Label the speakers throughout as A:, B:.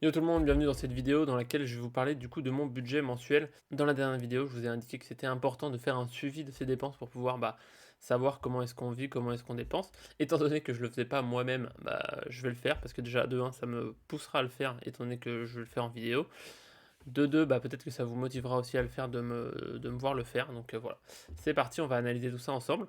A: Yo tout le monde, bienvenue dans cette vidéo dans laquelle je vais vous parler du coup de mon budget mensuel. Dans la dernière vidéo, je vous ai indiqué que c'était important de faire un suivi de ses dépenses pour pouvoir savoir comment est-ce qu'on vit, comment est-ce qu'on dépense. Étant donné que je le faisais pas moi-même, je vais le faire parce que déjà de un, ça me poussera à le faire étant donné que je vais le faire en vidéo. De 2, peut-être que ça vous motivera aussi à le faire de me voir le faire. Donc voilà, c'est parti, on va analyser tout ça ensemble.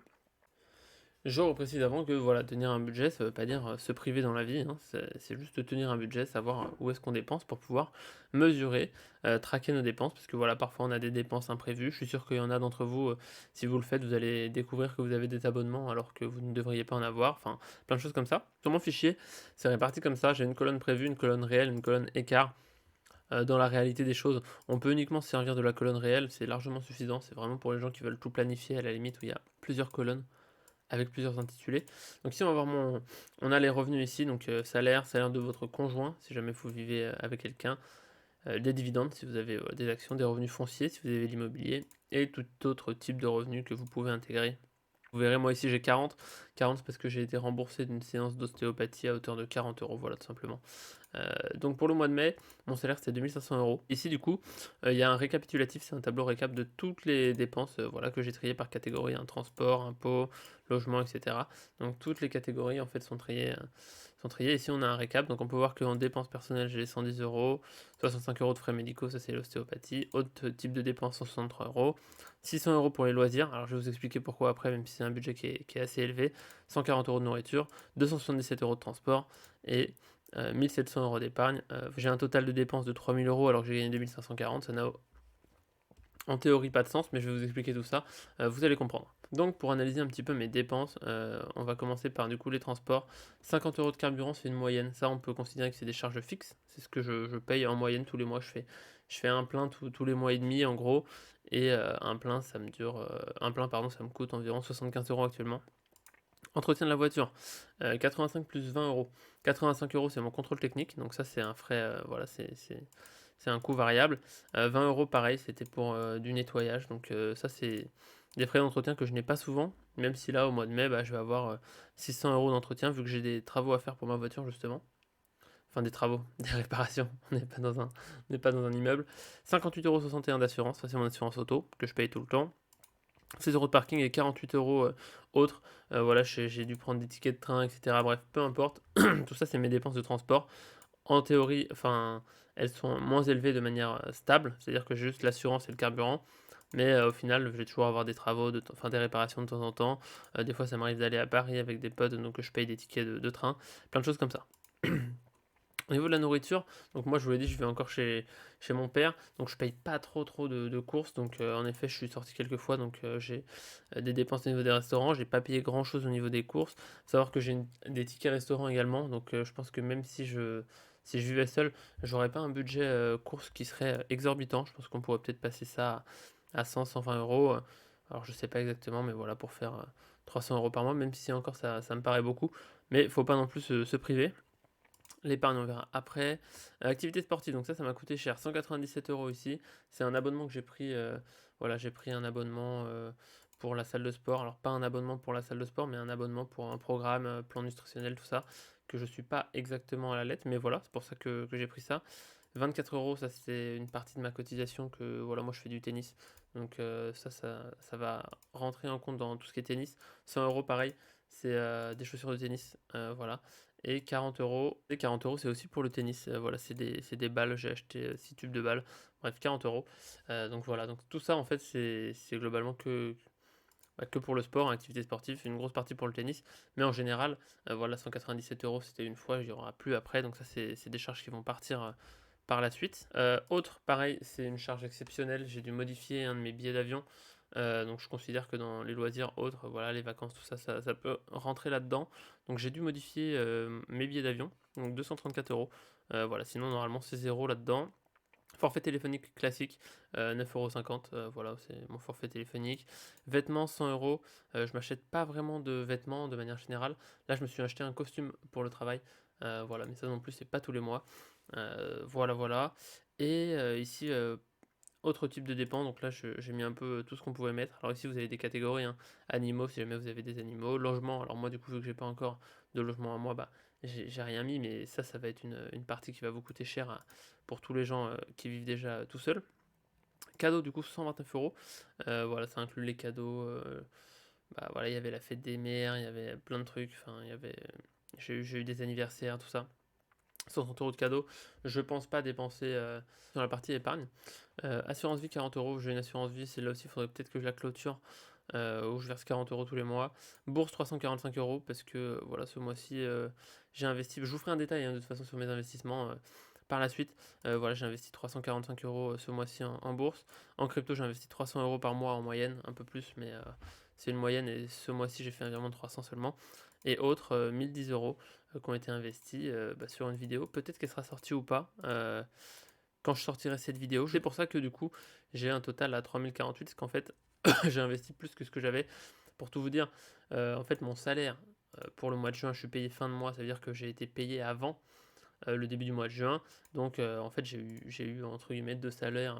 A: Je reprécise avant que voilà, tenir un budget, ça veut pas dire se priver dans la vie, hein, c'est juste tenir un budget, savoir où est-ce qu'on dépense pour pouvoir mesurer, traquer nos dépenses, parce que voilà, parfois on a des dépenses imprévues. Je suis sûr qu'il y en a d'entre vous, si vous le faites, vous allez découvrir que vous avez des abonnements alors que vous ne devriez pas en avoir, enfin plein de choses comme ça. Sur mon fichier, c'est réparti comme ça, j'ai une colonne prévue, une colonne réelle, une colonne écart. Dans la réalité des choses, on peut uniquement se servir de la colonne réelle, c'est largement suffisant, c'est vraiment pour les gens qui veulent tout planifier à la limite où il y a plusieurs colonnes avec plusieurs intitulés. Donc ici on va voir on a les revenus ici, donc salaire, salaire de votre conjoint, si jamais vous vivez avec quelqu'un, des dividendes si vous avez des actions, des revenus fonciers si vous avez l'immobilier, et tout autre type de revenus que vous pouvez intégrer. Vous verrez, moi ici j'ai 40. 40 c'est parce que j'ai été remboursé d'une séance d'ostéopathie à hauteur de 40 euros, voilà tout simplement. Donc pour le mois de mai, mon salaire c'était 2500 euros. Ici du coup, il y a un récapitulatif, c'est un tableau récap de toutes les dépenses voilà, que j'ai triées par catégorie, un transport, impôts, logement, etc. Donc toutes les catégories en fait sont triées. Ici on a un récap, donc on peut voir qu'en dépenses personnelles j'ai les 110 euros, 65 euros de frais médicaux, ça c'est l'ostéopathie, autre type de dépenses 163 euros, 600 euros pour les loisirs, alors je vais vous expliquer pourquoi après, même si c'est un budget qui est assez élevé, 140 euros de nourriture, 277 euros de transport et 1700 euros d'épargne. J'ai un total de dépenses de 3000 euros alors que j'ai gagné 2540. Ça n'a en théorie pas de sens, mais je vais vous expliquer tout ça. Vous allez comprendre. Donc pour analyser un petit peu mes dépenses, on va commencer par du coup les transports. 50 euros de carburant, c'est une moyenne. Ça, on peut considérer que c'est des charges fixes. C'est ce que je paye en moyenne tous les mois. Je fais un plein tous les mois et demi en gros. Et un plein pardon, ça me coûte environ 75 euros actuellement. Entretien de la voiture, 85 plus 20 euros. 85 euros, c'est mon contrôle technique, donc ça c'est un frais, voilà, c'est un coût variable. 20 euros, pareil, c'était pour du nettoyage, donc ça c'est des frais d'entretien que je n'ai pas souvent, même si là au mois de mai, je vais avoir 600 euros d'entretien vu que j'ai des travaux à faire pour ma voiture justement. Enfin des travaux, des réparations, on n'est pas dans un immeuble. 58,61 euros d'assurance, ça c'est mon assurance auto que je paye tout le temps. 16 euros de parking et 48 euros autres. Voilà, j'ai dû prendre des tickets de train, etc. Bref, peu importe. Tout ça, c'est mes dépenses de transport. En théorie, enfin, elles sont moins élevées de manière stable, c'est-à-dire que j'ai juste l'assurance et le carburant. Mais au final, je vais toujours avoir des travaux, enfin des réparations de temps en temps. Des fois, ça m'arrive d'aller à Paris avec des potes, donc je paye des tickets de train. Plein de choses comme ça. Au niveau de la nourriture, donc moi je vous l'ai dit, je vais encore chez mon père, donc je paye pas trop de courses, donc en effet je suis sorti quelques fois, donc j'ai des dépenses au niveau des restaurants, j'ai pas payé grand chose au niveau des courses. Faut savoir que j'ai des tickets restaurants également, donc je pense que même si je vivais seul, j'aurais pas un budget course qui serait exorbitant. Je pense qu'on pourrait peut-être passer ça à 100-120 euros. Alors je sais pas exactement, mais voilà, pour faire 300 euros par mois, même si encore ça me paraît beaucoup, mais faut pas non plus se priver. L'épargne, on verra après. Activité sportive, donc ça m'a coûté cher. 197 euros ici. C'est un abonnement que j'ai pris. Voilà, j'ai pris un abonnement pour la salle de sport. Alors, pas un abonnement pour la salle de sport, mais un abonnement pour un programme, plan nutritionnel, tout ça, que je suis pas exactement à la lettre, mais voilà, c'est pour ça que j'ai pris ça. 24 euros, ça c'est une partie de ma cotisation que voilà, moi je fais du tennis. Donc ça va rentrer en compte dans tout ce qui est tennis. 100 euros, pareil, c'est des chaussures de tennis. Voilà. Et 40 euros. Et 40 euros, c'est aussi pour le tennis. Voilà, c'est des balles. J'ai acheté 6 tubes de balles. Bref, 40 euros. Donc voilà. Donc tout ça, en fait, c'est globalement que pour le sport, activité sportive. Une grosse partie pour le tennis. Mais en général, voilà, 197 euros, c'était une fois. Il n'y aura plus après. Donc ça, c'est des charges qui vont partir par la suite. Autre, pareil, c'est une charge exceptionnelle. J'ai dû modifier un de mes billets d'avion. Donc je considère que dans les loisirs autres, voilà, les vacances, tout ça, ça peut rentrer là-dedans. Donc j'ai dû modifier mes billets d'avion, donc 234 euros. Voilà, sinon normalement c'est zéro là-dedans. Forfait téléphonique classique, 9,50 €, voilà, c'est mon forfait téléphonique. Vêtements, 100 euros. Je m'achète pas vraiment de vêtements de manière générale. Là, je me suis acheté un costume pour le travail. Voilà, mais ça non plus, c'est pas tous les mois. Voilà. Et ici, autre type de dépenses, donc là j'ai mis un peu tout ce qu'on pouvait mettre. Alors ici vous avez des catégories, hein. Animaux si jamais vous avez des animaux, logement, alors moi du coup vu que j'ai pas encore de logement à moi, j'ai rien mis, mais ça va être une partie qui va vous coûter cher pour tous les gens qui vivent déjà tout seuls. Cadeaux, du coup, 129 €. Voilà, ça inclut les cadeaux. Bah voilà, il y avait la fête des mères, il y avait plein de trucs. Enfin, il y avait. J'ai eu des anniversaires, tout ça. 60 € de cadeaux. Je pense pas dépenser dans la partie épargne. Assurance vie 40 €. J'ai une assurance vie, c'est là aussi, il faudrait peut-être que je la clôture. Où je verse 40 € tous les mois. Bourse 345 € parce que voilà, ce mois-ci, j'ai investi. Je vous ferai un détail de toute façon sur mes investissements par la suite. Voilà, j'ai investi 345 € ce mois-ci en bourse. En crypto, j'ai investi 300 € par mois en moyenne, un peu plus, mais c'est une moyenne. Et ce mois-ci, j'ai fait un virement de 300 seulement. Et autres, 1010 € qui ont été investis sur une vidéo. Peut-être qu'elle sera sortie ou pas. Quand je sortirai cette vidéo, c'est pour ça que du coup j'ai un total à 3048 parce qu'en fait j'ai investi plus que ce que j'avais. Pour tout vous dire, en fait mon salaire pour le mois de juin, je suis payé fin de mois, ça veut dire que j'ai été payé avant le début du mois de juin. Donc en fait j'ai eu entre guillemets deux salaires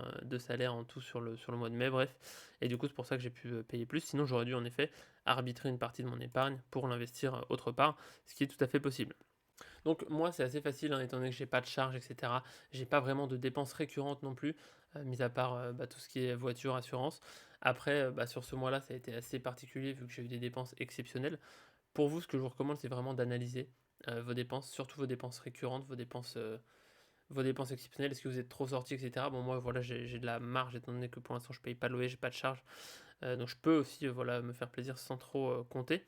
A: en tout sur le mois de mai, bref. Et du coup c'est pour ça que j'ai pu payer plus. Sinon j'aurais dû en effet arbitrer une partie de mon épargne pour l'investir autre part, ce qui est tout à fait possible. Donc moi c'est assez facile étant donné que j'ai pas de charges, etc. J'ai pas vraiment de dépenses récurrentes non plus, mis à part tout ce qui est voiture, assurance. Après, sur ce mois-là, ça a été assez particulier vu que j'ai eu des dépenses exceptionnelles. Pour vous, ce que je vous recommande, c'est vraiment d'analyser vos dépenses, surtout vos dépenses récurrentes, vos dépenses exceptionnelles. Est-ce que vous êtes trop sorti, etc. Bon, moi, voilà, j'ai de la marge étant donné que pour l'instant, je paye pas de loyer, j'ai pas de charges. Donc, je peux aussi voilà, me faire plaisir sans trop compter.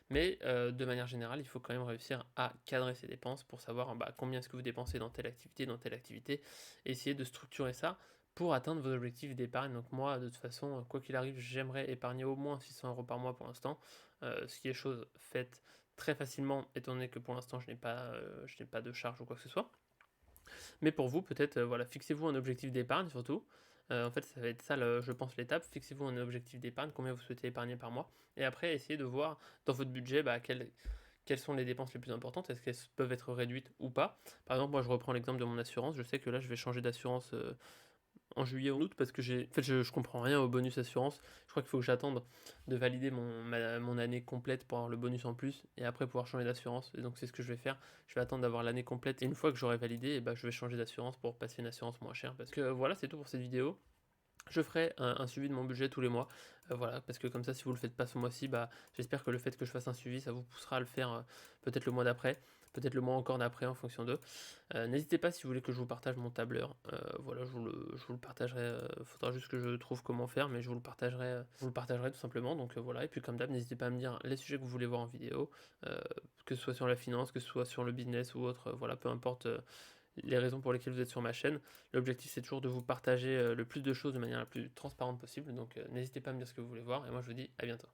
A: Mais de manière générale, il faut quand même réussir à cadrer ses dépenses pour savoir combien est-ce que vous dépensez dans telle activité, et essayer de structurer ça pour atteindre vos objectifs d'épargne. Donc moi, de toute façon, quoi qu'il arrive, j'aimerais épargner au moins 600 € par mois pour l'instant, ce qui est chose faite très facilement, étant donné que pour l'instant, je n'ai pas de charge ou quoi que ce soit. Mais pour vous, peut-être, voilà, fixez-vous un objectif d'épargne surtout. En fait, ça va être ça, je pense, l'étape. Fixez-vous un objectif d'épargne, combien vous souhaitez épargner par mois. Et après, essayez de voir dans votre budget quelles sont les dépenses les plus importantes. Est-ce qu'elles peuvent être réduites ou pas. Par exemple, moi, je reprends l'exemple de mon assurance. Je sais que là, je vais changer d'assurance en juillet ou en août parce que en fait, je comprends rien au bonus assurance. Je crois qu'il faut que j'attende de valider mon année complète pour avoir le bonus en plus et après pouvoir changer d'assurance. Et donc c'est ce que je vais faire. Je vais attendre d'avoir l'année complète et une fois que j'aurai validé, je vais changer d'assurance pour passer une assurance moins chère. Parce que voilà, c'est tout pour cette vidéo. Je ferai un suivi de mon budget tous les mois, voilà, parce que comme ça, si vous le faites pas ce mois-ci, j'espère que le fait que je fasse un suivi, ça vous poussera à le faire peut-être le mois d'après, peut-être le mois encore d'après en fonction d'eux. N'hésitez pas si vous voulez que je vous partage mon tableur, voilà, je vous le partagerai, faudra juste que je trouve comment faire, mais je vous le partagerai tout simplement, donc voilà, et puis comme d'hab, n'hésitez pas à me dire les sujets que vous voulez voir en vidéo, que ce soit sur la finance, que ce soit sur le business ou autre, voilà, peu importe les raisons pour lesquelles vous êtes sur ma chaîne. L'objectif, c'est toujours de vous partager le plus de choses de manière la plus transparente possible. Donc n'hésitez pas à me dire ce que vous voulez voir. Et moi, je vous dis à bientôt.